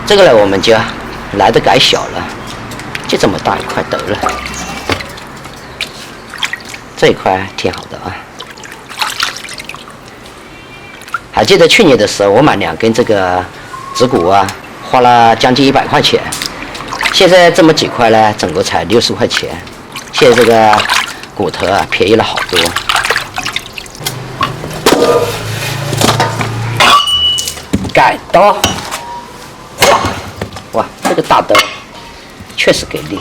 这个呢，我们就来的改小了，就这么大一块得了。这一块挺好的啊。还记得去年的时候，我买2根这个指骨啊，花了将近100块钱。现在这么几块呢，整个才60块钱。现在这个骨头啊，便宜了好多。改刀，哇，这个大刀确实给力。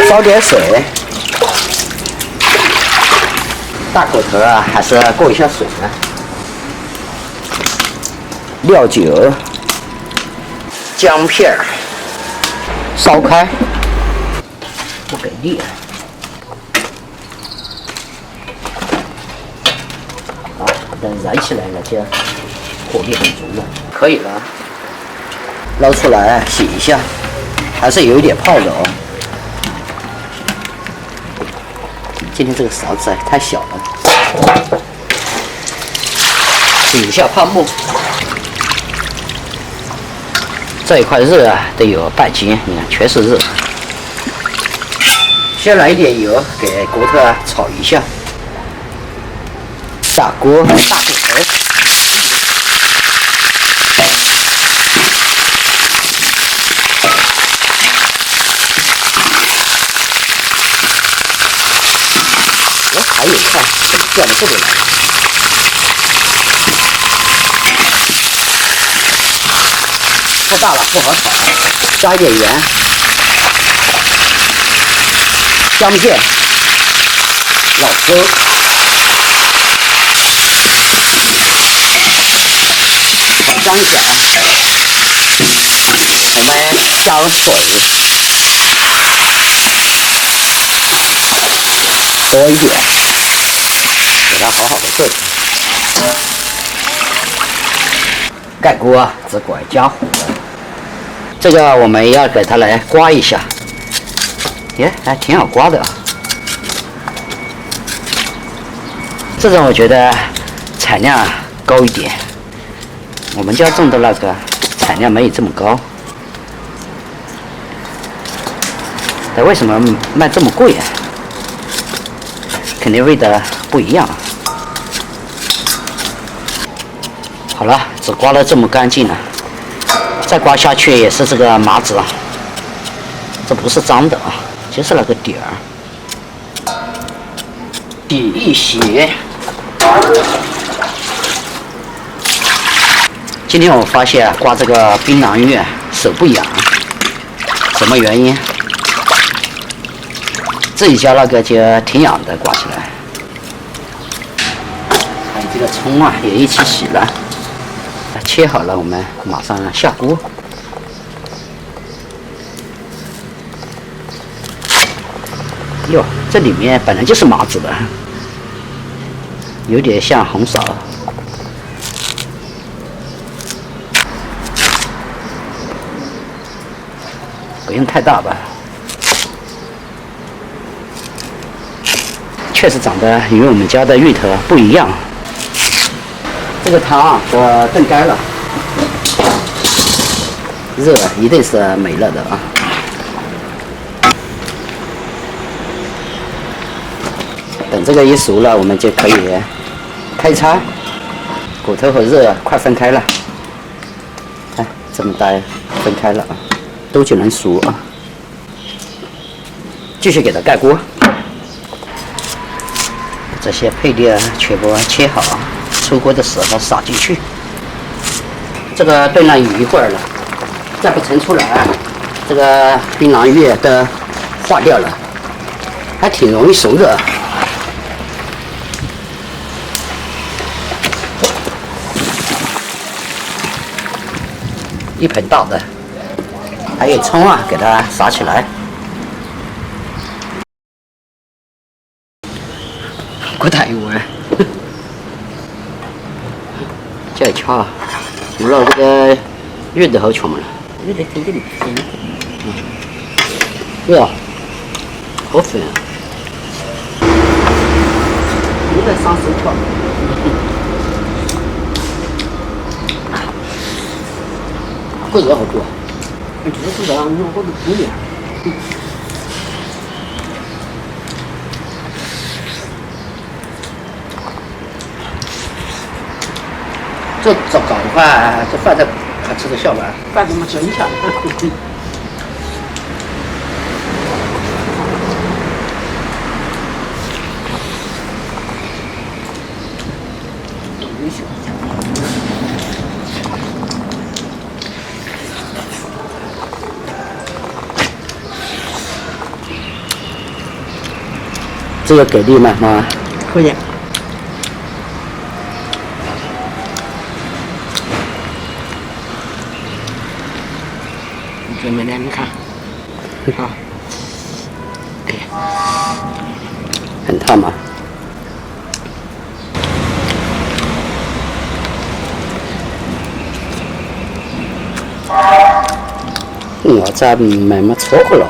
烧点水，大骨头啊，还是过一下水呢。料酒、姜片儿，烧开，不给力啊！好，等燃起来了，就火力很足了，可以了。捞出来洗一下，还是有一点泡的哦。今天这个勺子太小了，洗一下泡沫。这一块肉啊，得有半斤，你看全是肉。先来一点油，给骨头啊炒一下。大锅大骨头，还有看掉到这里来。太大了，不好炒，加一点盐、姜片、老抽、姜粉，我们加入水，多一点，给它好好的炖。盖锅，只管加火。这个我们要给它来刮一下，耶，还挺好刮的啊。这种我觉得产量高一点，我们家种的那个产量没有这么高。但为什么卖这么贵啊？肯定味道不一样啊。好了，只刮了这么干净了。再刮下去也是这个麻子啊，这不是脏的啊，就是那个底儿。洗一洗。今天我发现刮这个槟榔叶手不痒，什么原因？自己家那个就挺痒的，刮起来。还有这个葱啊，也一起洗了。切好了，我们马上下锅。哟，这里面本来就是麻子的，有点像红苕。不用太大吧？确实长得与我们家的芋头不一样。这个汤啊，我炖干了，肉啊一定是没了的啊。等这个一熟了，我们就可以开餐。骨头和肉啊，快分开了，看这么大分开了啊，都就能熟啊。继续给它盖锅，这些配料全部切好。出锅的时候撒进去，这个炖了一会儿了，再不盛出来，这个槟榔叶都化掉了，还挺容易熟的。一盆大的，还有葱啊，给它撒起来。不太有哎。再敲，除了这个月的好穷了，月的挺给你哇，好粉啊！又在上手跳。个热好多，就是这样，我都不练。这糟糕的话，这饭菜还吃得消吧？饭怎么真香？这个给力吗？妈，可以。准备的，你看，好，可以，很烫吗？我这没错过了。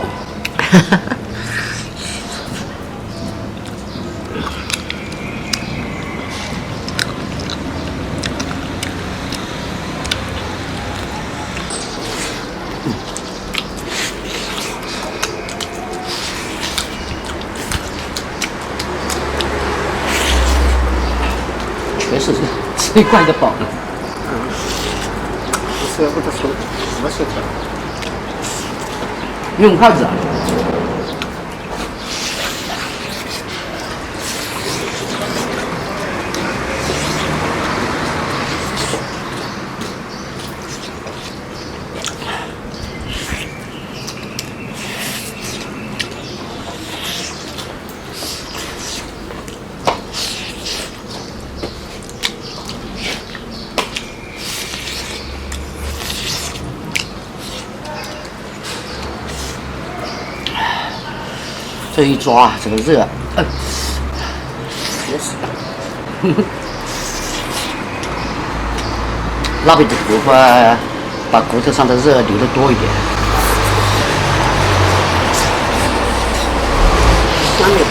确实是吃一块就饱了。舍不得收，我舍不得。用筷子啊？这一抓，这个热，也是。那边的部分把骨头上的热流得多一点。香味的。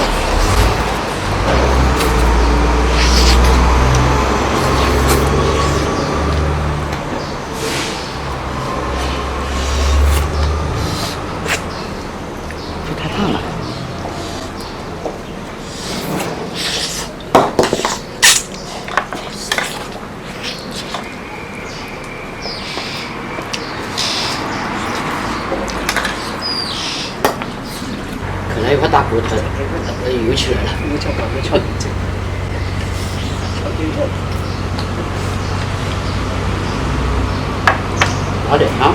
这太烫了。可能一块大骨头，又起来了。又敲到，又敲到，敲对头。好点啊！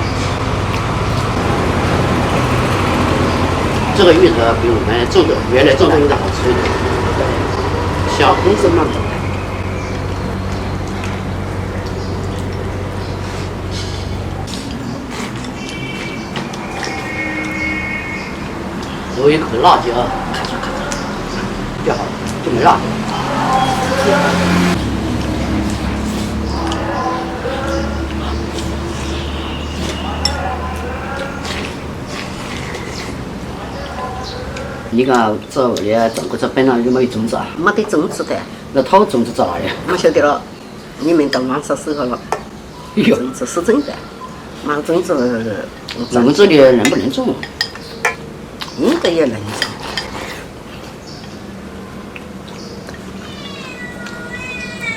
这个芋头比我们种的原来种的芋头好吃一点，香，也是蛮多的。有一口辣椒，就好，就没辣。你看这屋里种过这槟榔有没有种子啊？没得种子的，那套种子在哪里？我晓得了。你们到晚上时候了，有种子是真的，没种子，种子里能不能种？应该也能种。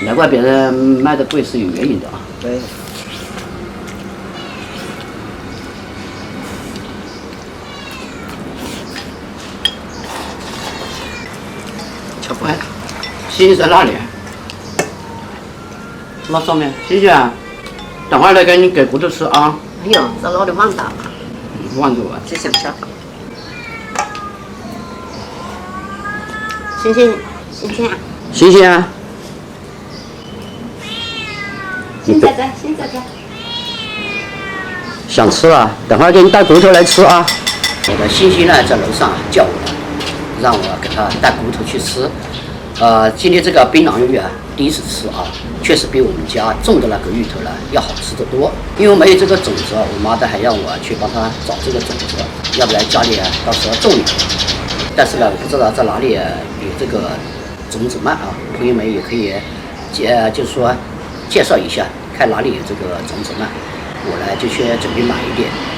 难怪别人卖的贵是有原因的啊。对。吃不开。星星在哪里？那上面，星星啊，等会儿来给你给骨头吃啊。哎呦，这老的碗大，忘记我。只想吃。星星，星星啊！星星啊！星仔仔，星仔仔。想吃啊？等会儿给你带骨头来吃啊。我的星星呢，在楼上叫我，让我给他带骨头去吃。今天这个槟榔芋啊，第一次吃啊，确实比我们家种的那个芋头呢要好吃得多。因为没有这个种子，我妈的还让我去帮她找这个种子，要不然家里到时候种一个。但是呢，我不知道在哪里有这个种子卖啊，朋友们也可以就是说介绍一下，看哪里有这个种子卖。我呢就去准备买一点。